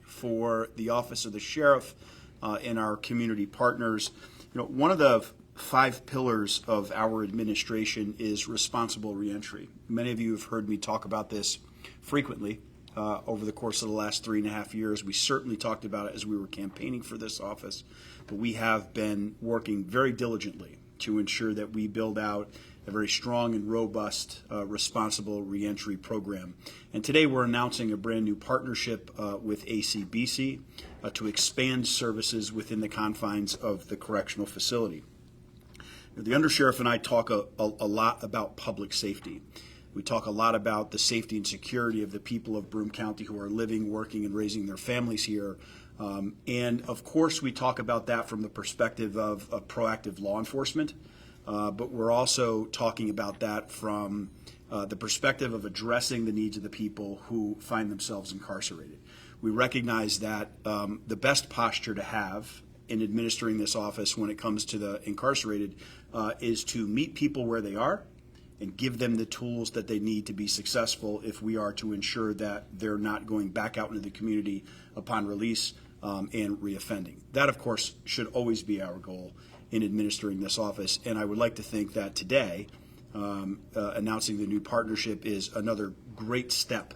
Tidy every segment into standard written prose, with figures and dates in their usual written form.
for the Office of the Sheriff and our community partners. One of the 5 pillars of our administration is responsible reentry. Many of you have heard me talk about this frequently over the course of the last 3.5 years. We certainly talked about it as we were campaigning for this office, but we have been working very diligently to ensure that we build out a very strong and robust responsible reentry program. And today we're announcing a brand new partnership with ACBC to expand services within the confines of the correctional facility. The undersheriff and I talk a lot about public safety. We talk a lot about the safety and security of the people of Broome County who are living, working, and raising their families here. And of course we talk about that from the perspective of proactive law enforcement. But we're also talking about that from the perspective of addressing the needs of the people who find themselves incarcerated. We recognize that the best posture to have in administering this office when it comes to the incarcerated is to meet people where they are and give them the tools that they need to be successful if we are to ensure that they're not going back out into the community upon release and reoffending. That, of course, should always be our goal in administering this office, and I would like to think that today announcing the new partnership is another great step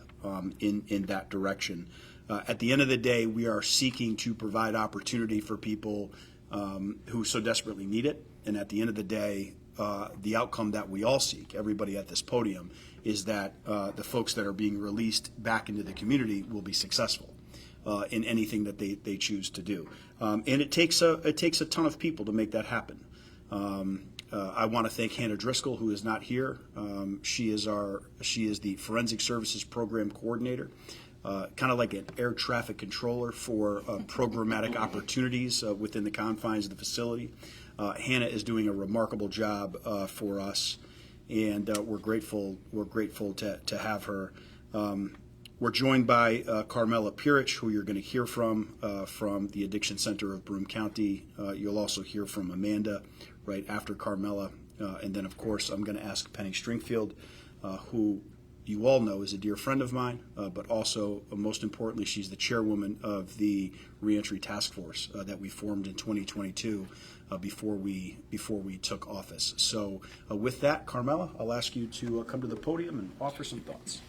in that direction. At the end of the day, we are seeking to provide opportunity for people who so desperately need it, and at the end of the day, the outcome that we all seek, everybody at this podium, is that the folks that are being released back into the community will be successful in anything that they choose to do. And it takes a ton of people to make that happen. I want to thank Hannah Driscoll, who is not here. She is the Forensic Services Program Coordinator, kind of like an air traffic controller for programmatic opportunities within the confines of the facility. Hannah is doing a remarkable job for us, and we're grateful to have her. We're joined by Carmela Pirich, who you're going to hear from the Addiction Center of Broome County. You'll also hear from Amanda right after Carmela. And then, of course, I'm going to ask Penny Stringfield, who you all know is a dear friend of mine, but also, most importantly, she's the chairwoman of the Reentry Task Force that we formed in 2022 before we took office. So with that, Carmela, I'll ask you to come to the podium and offer some thoughts.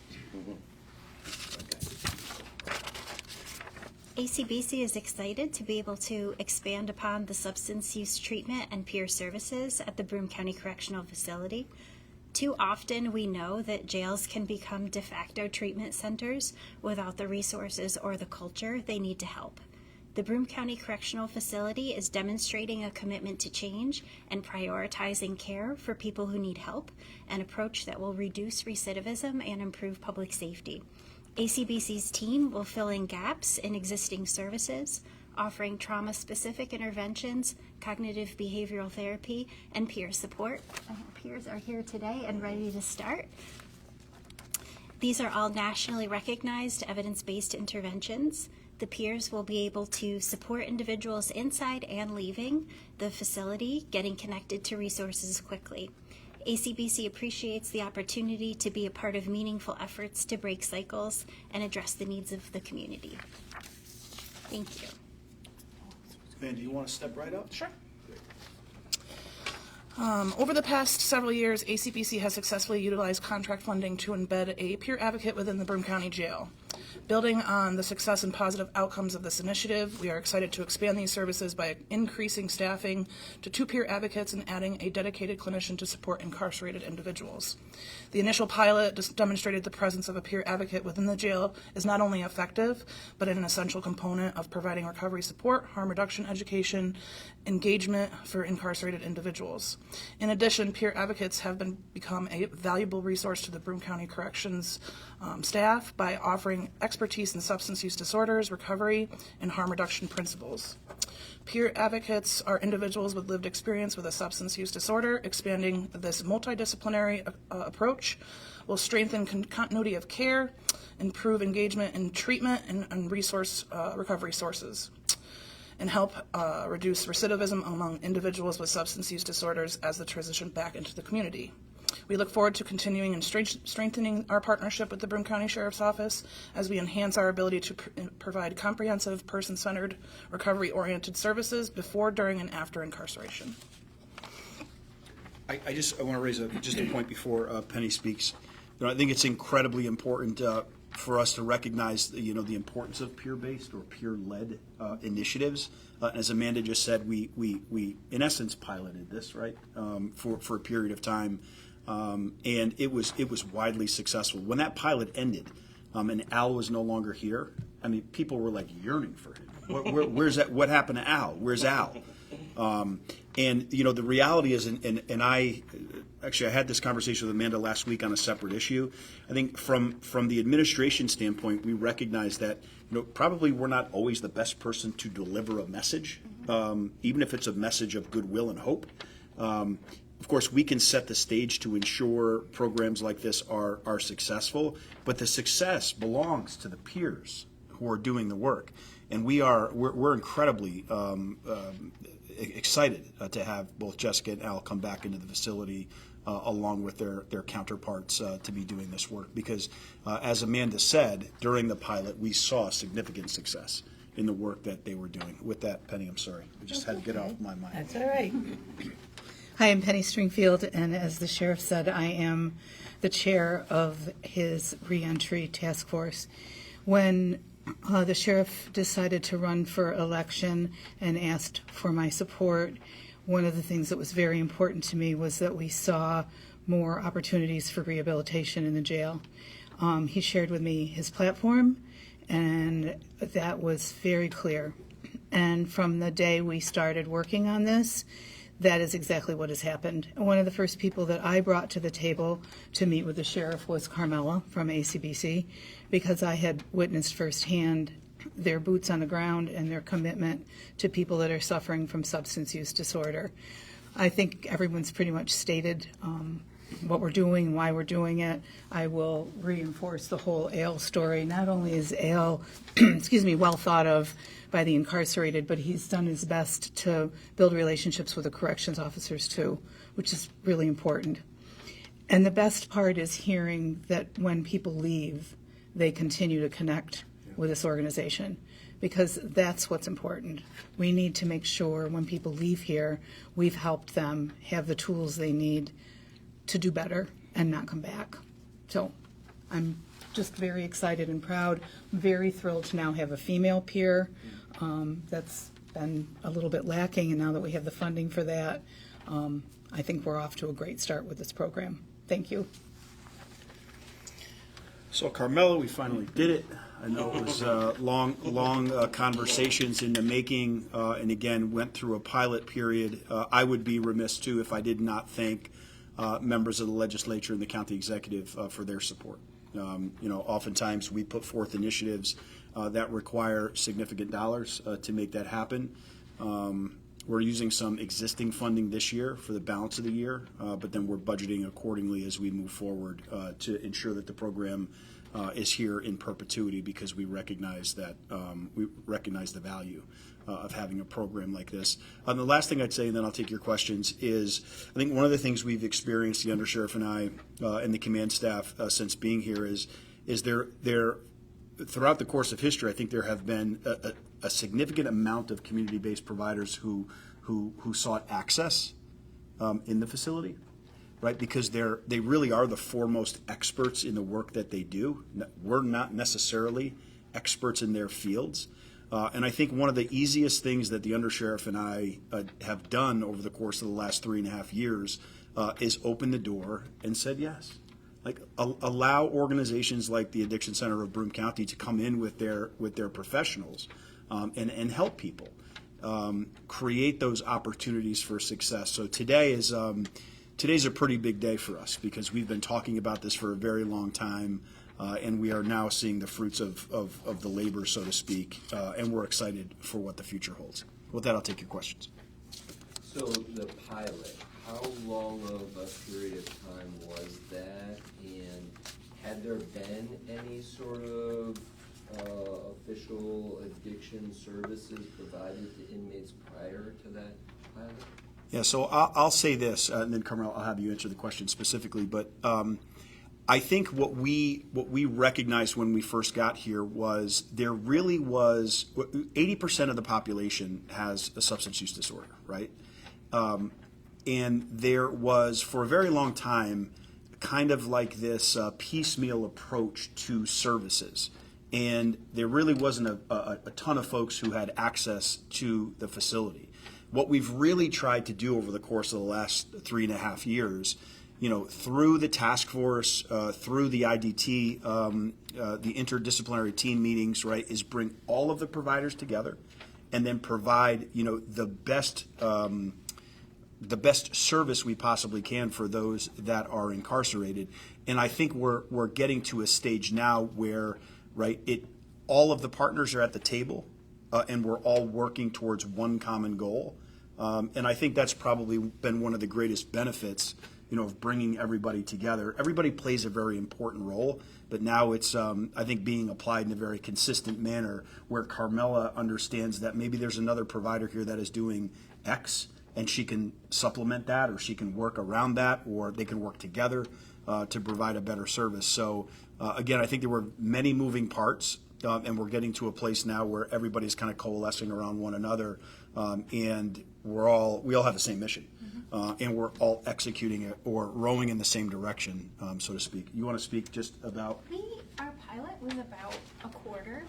ACBC is excited to be able to expand upon the substance use treatment and peer services at the Broome County Correctional Facility. Too often we know that jails can become de facto treatment centers without the resources or the culture they need to help. The Broome County Correctional Facility is demonstrating a commitment to change and prioritizing care for people who need help, an approach that will reduce recidivism and improve public safety. ACBC's team will fill in gaps in existing services, offering trauma-specific interventions, cognitive behavioral therapy, and peer support. Our peers are here today and ready to start. These are all nationally recognized evidence-based interventions. The peers will be able to support individuals inside and leaving the facility, getting connected to resources quickly. ACBC appreciates the opportunity to be a part of meaningful efforts to break cycles and address the needs of the community. Thank you. Ben, do you want to step right up? Sure. Over the past several years, ACBC has successfully utilized contract funding to embed a peer advocate within the Broome County Jail. Building on the success and positive outcomes of this initiative, we are excited to expand these services by increasing staffing to 2 peer advocates and adding a dedicated clinician to support incarcerated individuals. The initial pilot demonstrated the presence of a peer advocate within the jail is not only effective, but an essential component of providing recovery support, harm reduction education, engagement for incarcerated individuals. In addition, peer advocates have become a valuable resource to the Broome County Corrections staff by offering expertise in substance use disorders, recovery, and harm reduction principles. Peer advocates are individuals with lived experience with a substance use disorder. Expanding this multidisciplinary approach will strengthen continuity of care, improve engagement in treatment and resource recovery sources, and help reduce recidivism among individuals with substance use disorders as they transition back into the community. We look forward to continuing and strengthening our partnership with the Broome County Sheriff's Office as we enhance our ability to provide comprehensive, person-centered, recovery-oriented services before, during, and after incarceration. I want to raise just a point before Penny speaks. I think it's incredibly important for us to recognize the importance of peer-based or peer-led initiatives. As Amanda just said, we in essence piloted this, right, for a period of time, and it was widely successful. When that pilot ended, and Al was no longer here, I mean, people were like yearning for him. Where's that? What happened to Al? Where's Al? And the reality is, and I had this conversation with Amanda last week on a separate issue. I think from the administration standpoint, we recognize that probably we're not always the best person to deliver a message, even if it's a message of goodwill and hope. Of course, we can set the stage to ensure programs like this are successful, but the success belongs to the peers who are doing the work, and we're incredibly excited to have both Jessica and Al come back into the facility along with their counterparts to be doing this work, because as Amanda said, during the pilot we saw significant success in the work that they were doing. With that, Penny, I'm sorry, I just had to get off my mind. That's all right. Hi, I'm Penny Stringfield, and as the sheriff said, I am the chair of his Reentry task force. When the sheriff decided to run for election and asked for my support, one of the things that was very important to me was that we saw more opportunities for rehabilitation in the jail. He shared with me his platform, and that was very clear. And from the day we started working on this, that is exactly what has happened. One of the first people that I brought to the table to meet with the sheriff was Carmela from ACBC, because I had witnessed firsthand their boots on the ground and their commitment to people that are suffering from substance use disorder. I think everyone's pretty much stated what we're doing, why we're doing it. I will reinforce the whole Ale story. Not only is Ale, well thought of by the incarcerated, but he's done his best to build relationships with the corrections officers too, which is really important. And the best part is hearing that when people leave, they continue to connect with this organization, because that's what's important. We need to make sure when people leave here, we've helped them have the tools they need to do better and not come back. So I'm just very excited and proud. I'm very thrilled to now have a female peer. That's been a little bit lacking, and now that we have the funding for that, I think we're off to a great start with this program. Thank you. So Carmela, we finally did it. I know it was long conversations in the making, and again went through a pilot period. I would be remiss too if I did not thank members of the legislature and the county executive for their support. Oftentimes we put forth initiatives that require significant dollars to make that happen. We're using some existing funding this year for the balance of the year, but then we're budgeting accordingly as we move forward to ensure that the program is here in perpetuity, because we recognize that we recognize the value of having a program like this. The last thing I'd say, and then I'll take your questions, is I think one of the things we've experienced, the undersheriff and I, and the command staff since being here is there throughout the course of history, I think there have been a significant amount of community-based providers who sought access in the facility, right? Because they really are the foremost experts in the work that they do. We're not necessarily experts in their fields. And I think one of the easiest things that the undersheriff and I have done over the course of the last 3.5 years is open the door and said yes. Like allow organizations like the Addiction Center of Broome County to come in with their professionals and help people create those opportunities for success. So today's a pretty big day for us, because we've been talking about this for a very long time, and we are now seeing the fruits of the labor, so to speak, and we're excited for what the future holds. With that, I'll take your questions. So the pilot, how long of a period of time was that, and had there been any sort of official addiction services provided to inmates prior to that pilot? Yeah, so I'll say this, and then Carmel, I'll have you answer the question specifically. But I think what we recognized when we first got here was there really was 80% of the population has a substance use disorder, right? And there was for a very long time kind of like this piecemeal approach to services. And there really wasn't a ton of folks who had access to the facility. What we've really tried to do over the course of the last 3.5 years, through the task force, through the IDT, the interdisciplinary team meetings, right, is bring all of the providers together and then provide, the best service we possibly can for those that are incarcerated. And I think we're getting to a stage now where, right, all of the partners are at the table, and we're all working towards one common goal. And I think that's probably been one of the greatest benefits, of bringing everybody together. Everybody plays a very important role, but now it's, I think, being applied in a very consistent manner where Carmela understands that maybe there's another provider here that is doing X, and she can supplement that, or she can work around that, or they can work together to provide a better service. So, again, I think there were many moving parts, and we're getting to a place now where everybody's kind of coalescing around one another, and we all have the same mission, and we're all executing it or rowing in the same direction, so to speak. You want to speak just about? Our pilot was about a quarter,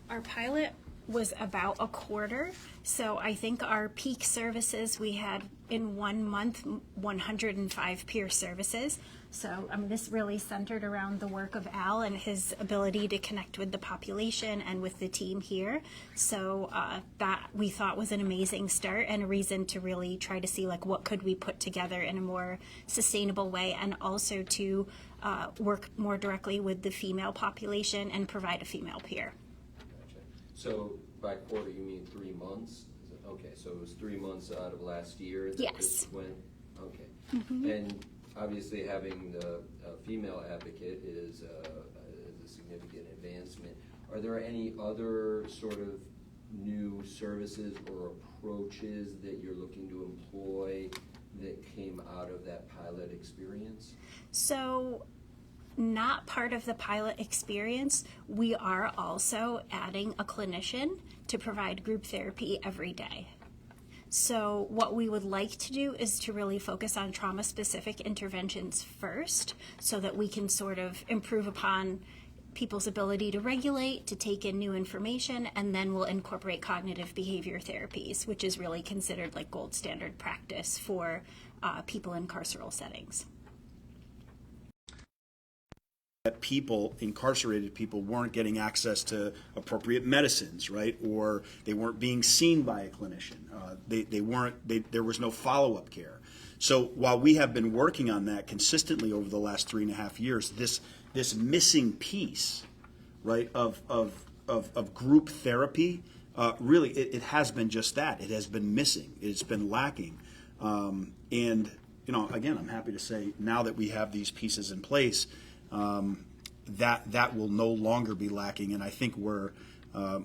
our pilot was about a quarter, so I think our peak services, we had in 1 month 105 peer services. So this really centered around the work of Al and his ability to connect with the population and with the team here. So that we thought was an amazing start and a reason to really try to see what could we put together in a more sustainable way, and also to work more directly with the female population and provide a female peer. Gotcha. So by quarter, you mean 3 months? Okay, so it was 3 months out of last year that Yes. this went? Okay. Mm-hmm. And obviously having the female advocate is a significant advancement. Are there any other sort of new services or approaches that you're looking to employ that came out of that pilot experience? So, not part of the pilot experience, we are also adding a clinician to provide group therapy every day. So what we would like to do is to really focus on trauma-specific interventions first, so that we can sort of improve upon people's ability to regulate, to take in new information, and then we'll incorporate cognitive behavior therapies, which is really considered like gold standard practice for people in carceral settings. That incarcerated people, weren't getting access to appropriate medicines, right? Or they weren't being seen by a clinician. There was no follow-up care. So while we have been working on that consistently over the last 3.5 years, this missing piece, right, of group therapy, really it has been just that. It has been missing. It's been lacking. And again, I'm happy to say now that we have these pieces in place, that will no longer be lacking. And I think we're,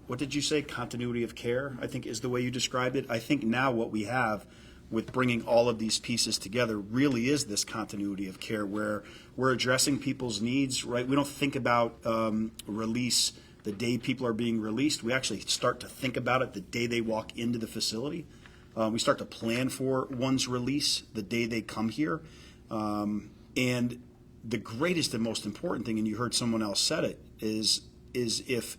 what did you say? Continuity of care, I think is the way you described it. I think now what we have with bringing all of these pieces together really is this continuity of care where we're addressing people's needs, right? We don't think about release the day people are being released. We actually start to think about it the day they walk into the facility. We start to plan for one's release the day they come here. And the greatest and most important thing, and you heard someone else said it, is if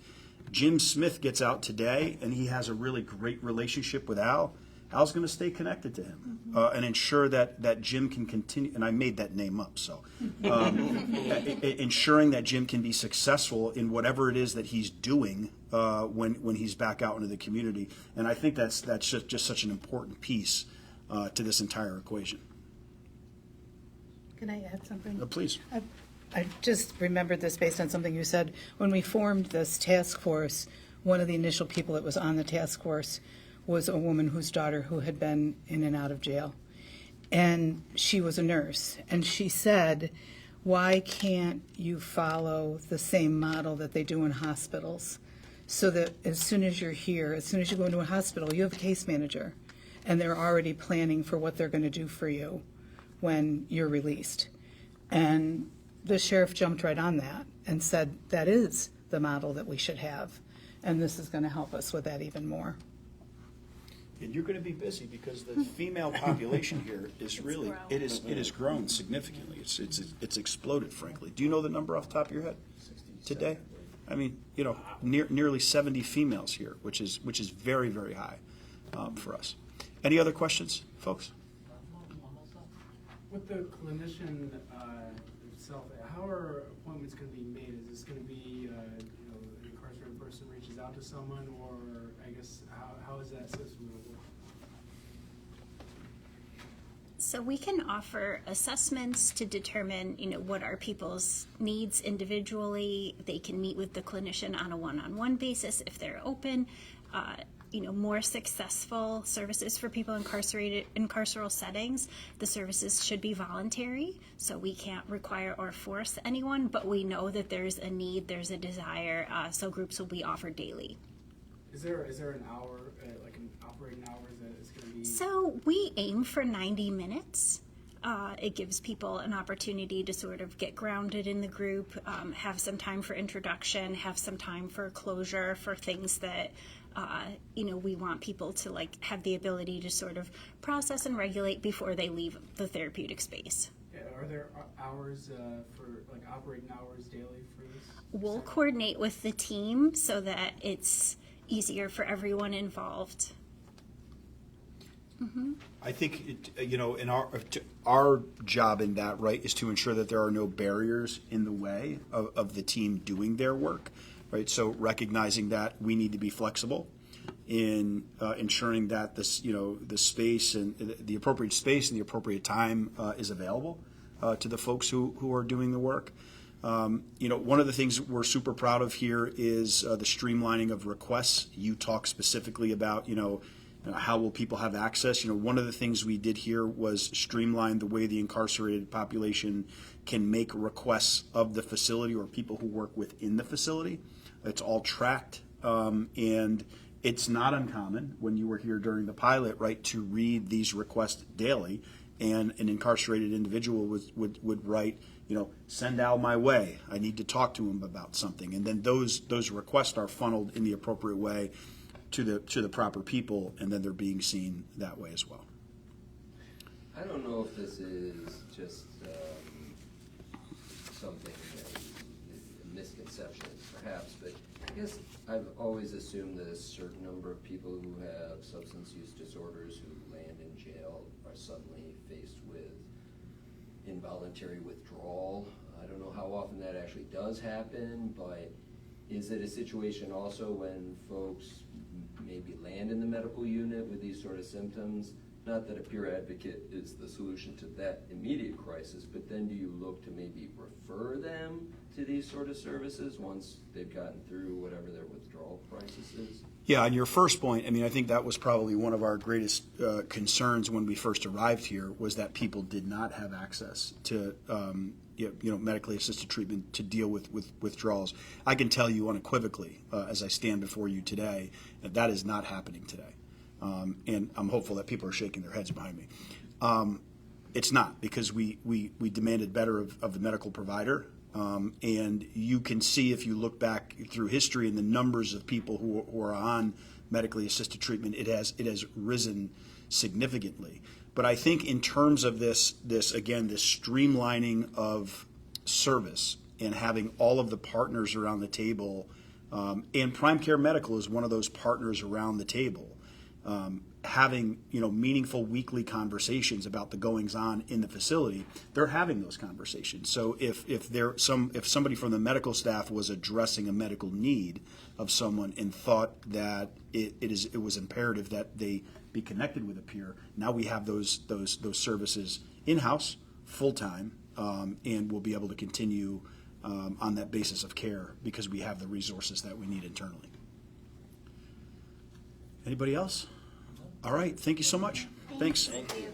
Jim Smith gets out today and he has a really great relationship with Al's going to stay connected to him and ensure that Jim can continue. And I made that name up, so ensuring that Jim can be successful in whatever it is that he's doing when he's back out into the community. And I think that's just such an important piece to this entire equation. Can I add something? Please. I just remembered this based on something you said. When we formed this task force, one of the initial people that was on the task force was a woman whose daughter who had been in and out of jail. And she was a nurse. And she said, why can't you follow the same model that they do in hospitals? So that as soon as you're here, as soon as you go into a hospital, you have a case manager. and they're already planning for what they're going to do for you when you're released. And the sheriff jumped right on that and said that is the model that we should have, and this is going to help us with that even more. And you're going to be busy because the female population here is really, it has grown significantly. It's exploded, frankly. Do you know the number off the top of your head today? I mean, you know, nearly 70 females here, which is very, very high for us. Any other questions, folks? With the clinician itself, how are appointments going to be made? Is this going to be, an incarcerated person reaches out to someone, or I guess how is that system going to work? So we can offer assessments to determine, what are people's needs individually. They can meet with the clinician on a one-on-one basis if they're open. More successful services for people incarcerated in carceral settings. The services should be voluntary, so we can't require or force anyone, but we know that there's a need, there's a desire, so groups will be offered daily. Is there an hour, like an operating hours that it's going to be? So we aim for 90 minutes. It gives people an opportunity to sort of get grounded in the group, have some time for introduction, have some time for closure for things that, we want people to have the ability to sort of process and regulate before they leave the therapeutic space. Yeah, are there hours for operating hours daily for this? We'll coordinate with the team so that it's easier for everyone involved. Mm-hmm. I think in our job in that, right, is to ensure that there are no barriers in the way of the team doing their work, right? So recognizing that we need to be flexible in ensuring that this, the space and the appropriate space and the appropriate time is available to the folks who are doing the work. One of the things we're super proud of here is the streamlining of requests. You talk specifically about, how will people have access? One of the things we did here was streamline the way the incarcerated population can make requests of the facility or people who work within the facility. It's all tracked, and it's not uncommon when you were here during the pilot, right, to read these requests daily, and an incarcerated individual would write, send Al my way. I need to talk to him about something, and then those requests are funneled in the appropriate way to the proper people, and then they're being seen that way as well. I don't know if this is just something, a misconception perhaps, but I guess I've always assumed that a certain number of people who have substance use disorders who land in jail are suddenly faced with involuntary withdrawal. I don't know how often that actually does happen, but is it a situation also when folks maybe land in the medical unit with these sort of symptoms? Not that a peer advocate is the solution to that immediate crisis, but then do you look to maybe refer them to these sort of services once they've gotten through whatever their withdrawal crisis is? Yeah, on your first point, I think that was probably one of our greatest concerns when we first arrived here, was that people did not have access to medically assisted treatment to deal with withdrawals. I can tell you unequivocally, as I stand before you today, that is not happening today. And I'm hopeful that people are shaking their heads behind me. It's not, because we demanded better of the medical provider. And you can see, if you look back through history and the numbers of people who are on medically assisted treatment, it has risen significantly. But I think in terms of this streamlining of service and having all of the partners around the table, and Prime Care Medical is one of those partners around the table, having meaningful weekly conversations about the goings on in the facility. They're having those conversations. So if somebody from the medical staff was addressing a medical need of someone and thought that it was imperative that they be connected with a peer, now we have those services in-house, full-time, and we'll be able to continue on that basis of care because we have the resources that we need internally. Anybody else? All right, thank you so much. Thanks. Thank you.